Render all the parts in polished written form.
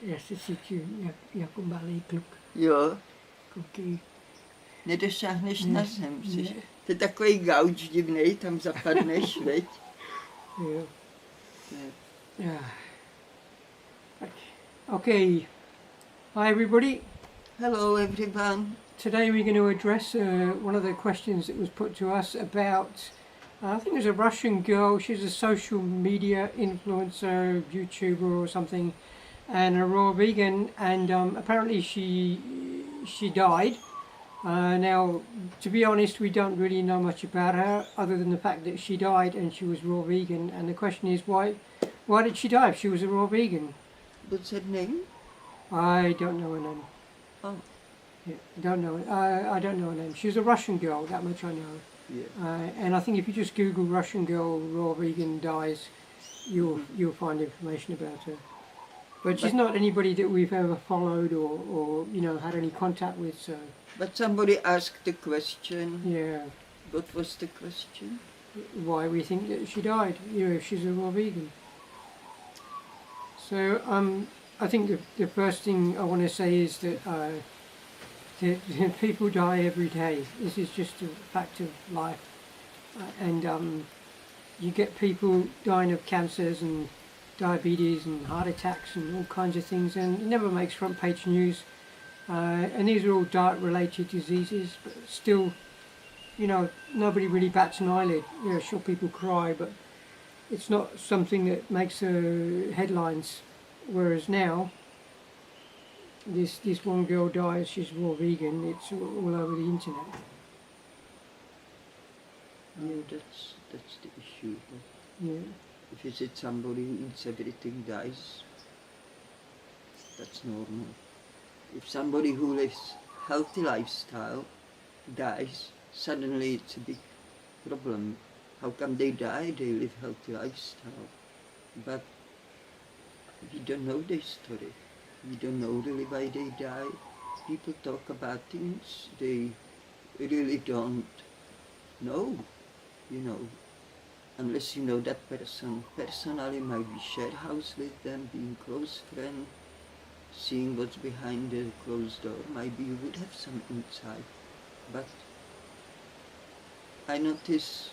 Já se cítím jako malý kluk. Jo, Koukej. nedošáhneš Ne, na zem. ne. To je takový gauč divnej, tam zapadneš, veď? Jo. Ne. Yeah. Okay. Hi everybody. Hello everyone. Today we're going to address one of the questions that was put to us about, I think there's a Russian girl, she's a social media influencer, YouTuber or something, and a raw vegan, and apparently she died. Now, to be honest, we don't really know much about her, other than the fact that she died and she was raw vegan, and the question is why did she die if she was a raw vegan? What's her name? I don't know her name. Oh, Yeah, don't know. I don't know her name. She was a Russian girl, that much I know. yeah. And I think if you just Google Russian girl raw vegan dies, you'll find information about her. But she's not anybody that we've ever followed or had any contact with. So But somebody asked the question. yeah, What was the question? why we think that she died? If she's a raw vegan. So I think the first thing I want to say is that. People die every day. This is just a fact of life, and you get people dying of cancers and diabetes and heart attacks and all kinds of things, and it never makes front page news. And these are all diet-related diseases, but still, nobody really bats an eyelid. Sure, people cry, but it's not something that makes headlines. Whereas now, this one girl dies, she's raw vegan, it's all over the internet. Yeah, that's the issue. But Yeah, if you said somebody who eats everything dies, that's normal. If somebody who lives healthy lifestyle dies, suddenly it's a big problem. How come they die? They live healthy lifestyle. But we don't know their story. We don't know really why they die. People talk about things they really don't know, unless you know that person personally, might be share house with them, being close friend, seeing what's behind the closed door. Maybe you would have some insight. But I notice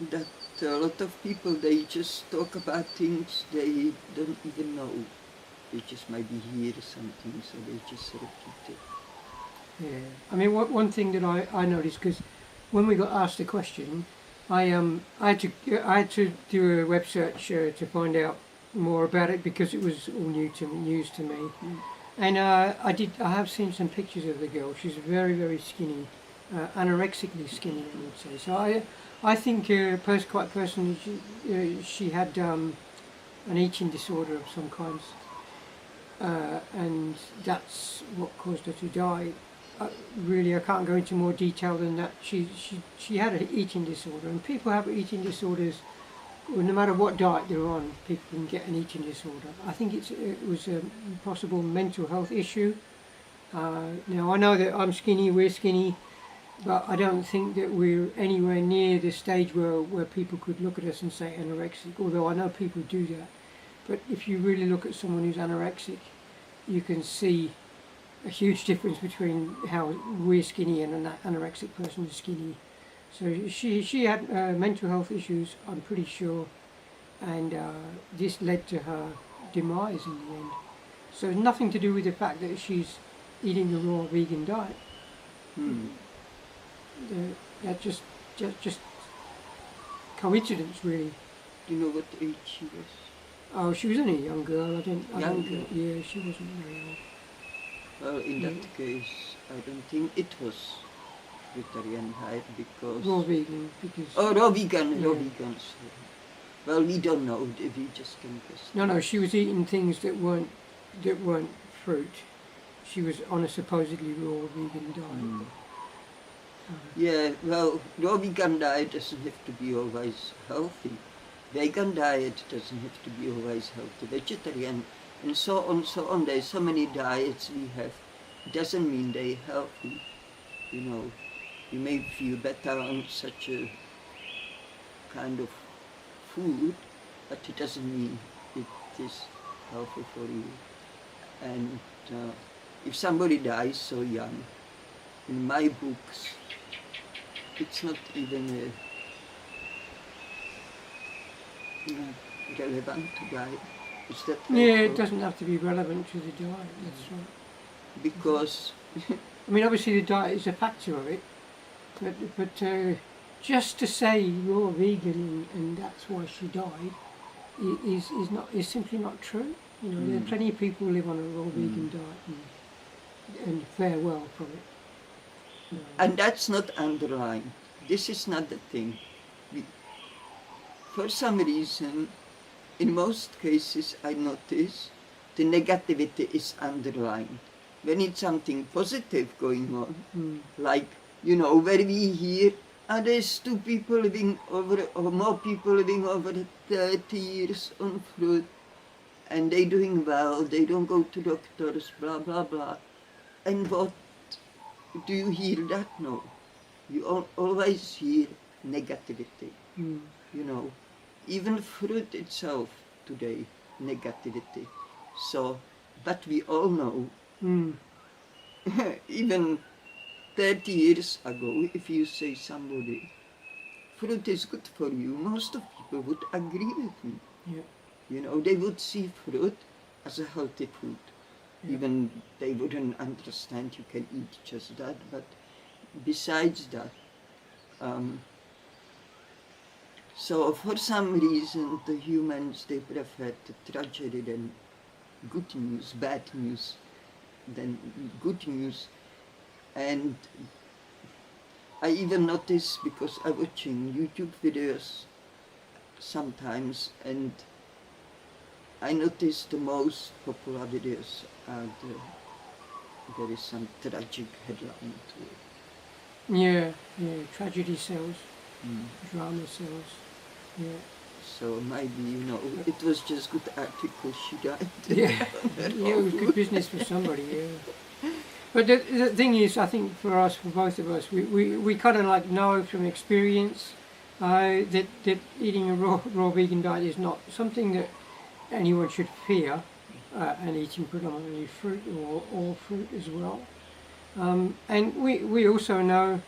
that a lot of people, they just talk about things they don't even know. They just maybe hear something, so they just repeat it. yeah. I mean, one thing that I noticed, because when we got asked the question, I had to do a web search to find out more about it because it was all news to me. And I have seen some pictures of the girl. She's very, very skinny, anorexically skinny, I would say. So I think quite personally, she had an eating disorder of some kinds, and that's what caused her to die. Really, I can't go into more detail than that. She had an eating disorder, and people have eating disorders. Well, no matter what diet they're on, people can get an eating disorder. I think it was a possible mental health issue. Now I know that I'm skinny, we're skinny, but I don't think that we're anywhere near the stage where people could look at us and say anorexic, although I know people do that. But if you really look at someone who's anorexic, you can see a huge difference between how we're skinny and an anorexic person is skinny. So she had mental health issues, I'm pretty sure, and this led to her demise in the end. So it's nothing to do with the fact that she's eating a raw vegan diet. That's just coincidence, really. Do you know what age she was? Oh, she was only a young girl. Young girl? Yeah, she wasn't very old. Well, in that case, I don't think it was vegetarian diet because... Raw vegan, because... Oh, raw vegan, Yeah. raw vegan. Sorry. Well, we don't know. We just can guess. No, she was eating things that weren't fruit. She was on a supposedly raw vegan diet. Yeah, well, raw vegan diet doesn't have to be always healthy. Vegan diet doesn't have to be always healthy. Vegetarian, and so on. There's so many diets we have. It doesn't mean they're healthy. You may feel better on such a kind of food, but it doesn't mean it is healthy for you. And if somebody dies so young, in my books, it's not even relevant to die. Is that Yeah, it helpful? doesn't have to be relevant to the diet, that's right. Because I mean, obviously the diet is a factor of it, but just to say you're vegan and that's why she died is simply not true. You know, there are plenty of people who live on a raw vegan diet and fare well from it. You know. and that's not underlined. This is not the thing. For some reason, in most cases, I notice the negativity is underlined. When it's something positive going on, like, you know, where we hear, there's 2 people living over, or more people living over 30 years on fruit, and they're doing well, they don't go to doctors, blah, blah, blah. And what do you hear that? No. You always hear negativity. You know, even fruit itself today, negativity. So, but we all know, even 30 years ago, if you say somebody, fruit is good for you, most of people would agree with me. Yeah. You know, they would see fruit as a healthy food. Yeah. Even they wouldn't understand you can eat just that, but besides that, so for some reason the humans, they prefer the tragedy than good news, bad news than good news. And I even notice, because I'm watching YouTube videos sometimes, and I notice the most popular videos are there is some tragic headline to it. Yeah, tragedy sells, drama sells, yeah. So maybe, you know, it was just good article she died. Yeah, yeah, it was good business for somebody, yeah. But the thing is, I think for us, for both of us, we kind of like know from experience that eating a raw vegan diet is not something that anyone should fear, and eating predominantly fruit or fruit as well. And we also know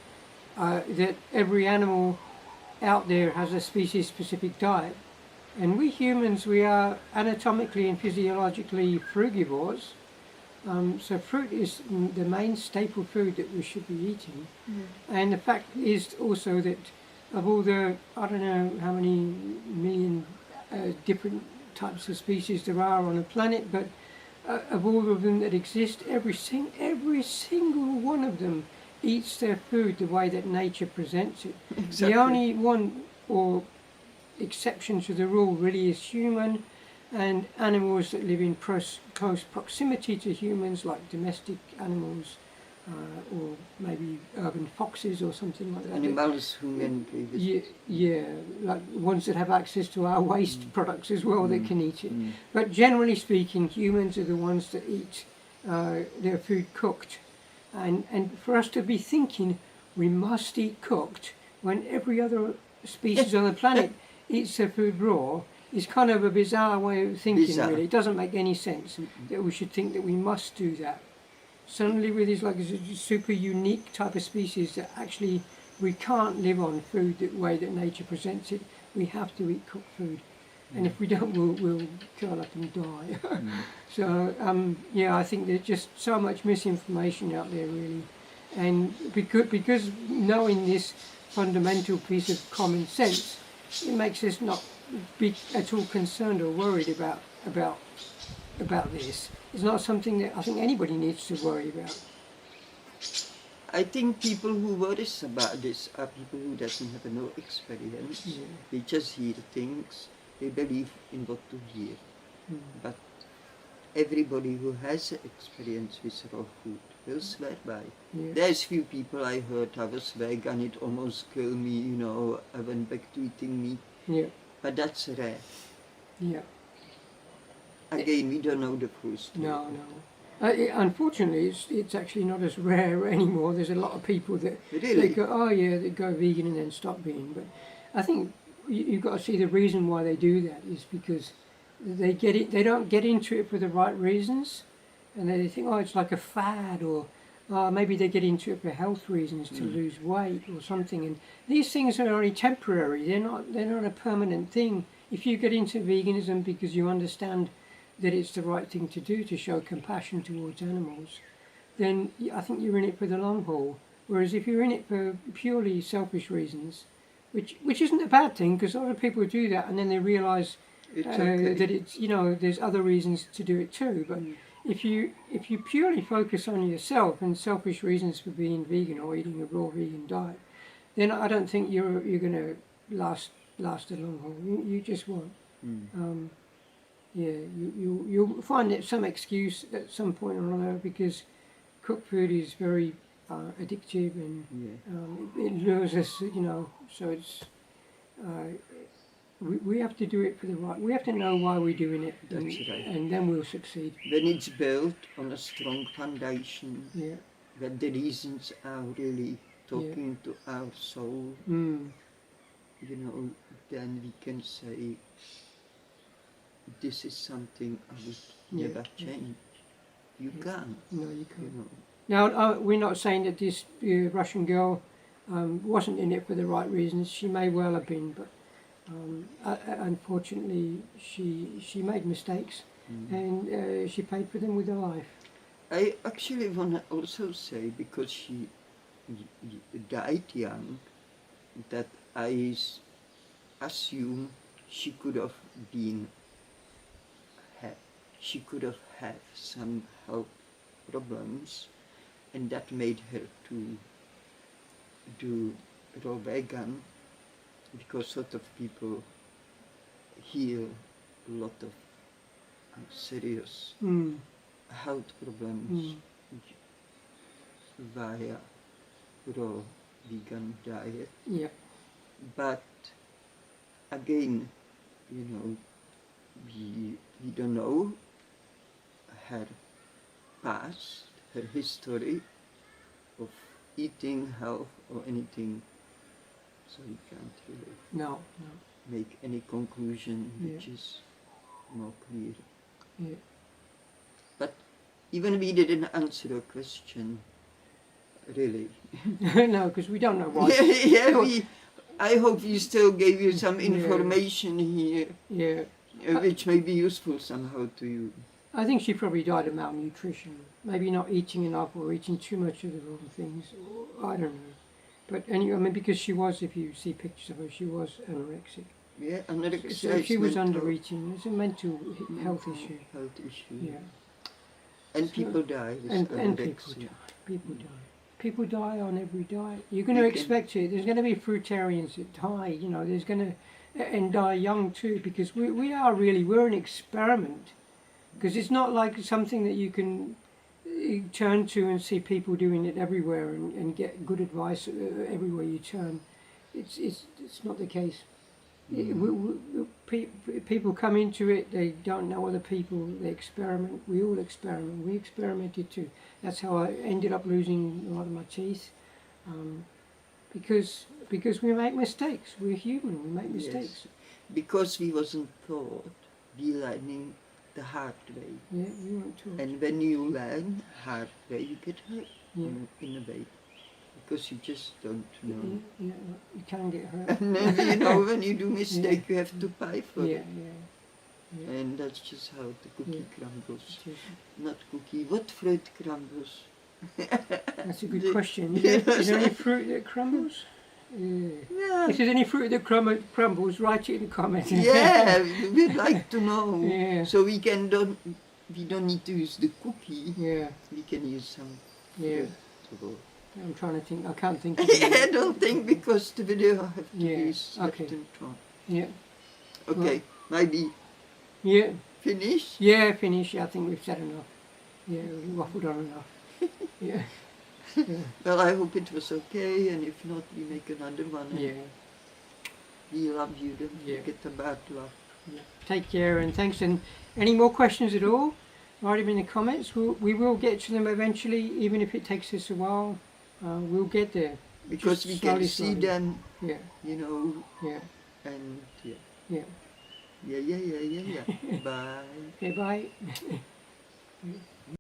that every animal out there has a species-specific diet. And we humans, we are anatomically and physiologically frugivores. So fruit is the main staple food that we should be eating. And the fact is also that of all the, I don't know how many million different types of species there are on the planet, but of all of them that exist, every single one of them eats their food the way that nature presents it. Exactly. The only one or exception to the rule really is human and animals that live in close proximity to humans, like domestic animals or maybe urban foxes or something like that. Animals who can be Yeah, like ones that have access to our waste products as well that can eat it. But generally speaking, humans are the ones that eat their food cooked. And for us to be thinking we must eat cooked when every other species on the planet eats their food raw is kind of a bizarre way of thinking, really. It doesn't make any sense that we should think that we must do that. Suddenly with this like a super unique type of species that actually we can't live on food the way that nature presents it. We have to eat cooked food. And if we don't, we'll curl up and die. So, yeah, I think there's just so much misinformation out there, really. And because knowing this fundamental piece of common sense, it makes us not be at all concerned or worried about this. It's not something that I think anybody needs to worry about. I think people who worries about this are people who doesn't have no experience. Yeah. They just hear things, they believe in what to hear. But everybody who has experience with raw food will swear by. Yeah. There's few people I heard, I was vegan, it almost killed me, you know, I went back to eating meat. Yeah, But that's rare. yeah. Again, we don't know the full story. No. Unfortunately, it's actually not as rare anymore. There's a lot of people that Really? they go, oh yeah, they go vegan and then stop being. But I think you've got to see the reason why they do that is because they don't get into it for the right reasons, and they think, oh, it's like a fad, or maybe they get into it for health reasons to lose weight or something. And these things are only temporary. They're not a permanent thing. If you get into veganism because you understand that it's the right thing to do to show compassion towards animals, then I think you're in it for the long haul. Whereas if you're in it for purely selfish reasons, which isn't a bad thing, because a lot of people do that and then they realise It's okay. that it's, there's other reasons to do it too. But if you purely focus on yourself and selfish reasons for being vegan or eating a raw vegan diet, then I don't think you're going to last a long haul. You just won't. You'll find it some excuse at some point or another, because cooked food is very addictive, and it lures us, so it's we have to do it for the right. We have to know why we're doing it, That's right. and then we'll succeed. When it's built on a strong foundation, Yeah. when the reasons are really talking to our soul, Mm. then we can say, this is something I would Yeah. never change. You can't, No, you can't. know. Now, we're not saying that this Russian girl wasn't in it for the right reasons. She may well have been, but unfortunately, she made mistakes, and she paid for them with her life. I actually want to also say, because she died young, that I assume she could have had some health problems, and that made her to do raw vegan, because a lot of people heal a lot of serious Mm. health problems via raw vegan diet. Yeah. But again, we don't know her past, her history of eating, health, or anything, so we can't really No. make any conclusion Yeah. which is more clear. Yeah. But even we didn't answer a question, really. No, because we don't know why. I hope we still gave you some Yeah. information here, Yeah. which may be useful somehow to you. I think she probably died of malnutrition. Maybe not eating enough or eating too much of the wrong things. Or, I don't know. But anyway, because she was, if you see pictures of her, she was anorexic. Yeah, anorexia So is she was mental undereating. It's a mental health issue. Health issue. Yeah. And So- people die with And people anorexia. die. People die. People die on every diet. You're going to You can- expect it. There's going to be fruitarians that die. There's going to, and die young too, because we're an experiment. Because it's not like something that you can turn to and see people doing it everywhere and get good advice everywhere you turn. It's not the case. People come into it, they don't know other people, they experiment. We all experiment. We experimented too. That's how I ended up losing a lot of my teeth, because we make mistakes. We're human. We make mistakes. Yes. Because we wasn't taught, we learning the hard way. Yeah, we weren't taught. And when you learn hard way, you get hurt Yeah. in a way. Because you just don't know. Yeah, you can get hurt. And then, when you do mistake, you have to pay for Yeah, it. yeah. And that's just how the cookie crumbles. It is. Not cookie, what fruit crumbles? That's a good question. Is there any fruit that crumbles? Yeah. If there's any fruit that crumbles, write it in the comments. Yeah, we'd like to know. Yeah. So we don't need to use the cookie. Yeah, We can use some yeah. fruit. I'm trying to think. I can't think of I don't think, because the video have to Yeah, be slept okay. and on. Yeah, Okay, maybe yeah, finish? yeah. Finish. I think we've said enough. Yeah, we waffled on enough. Yeah, Well, I hope it was okay, and if not, we make another one. And yeah. we love you, don't Yeah. forget about love. Yeah. Take care and thanks. And any more questions at all, write them in the comments. We will get to them eventually, even if it takes us a while. We'll get there. Because Just we slowly, can see slowly. them, Yeah, you know, yeah, And yeah, Yeah. yeah. Bye. Okay, bye.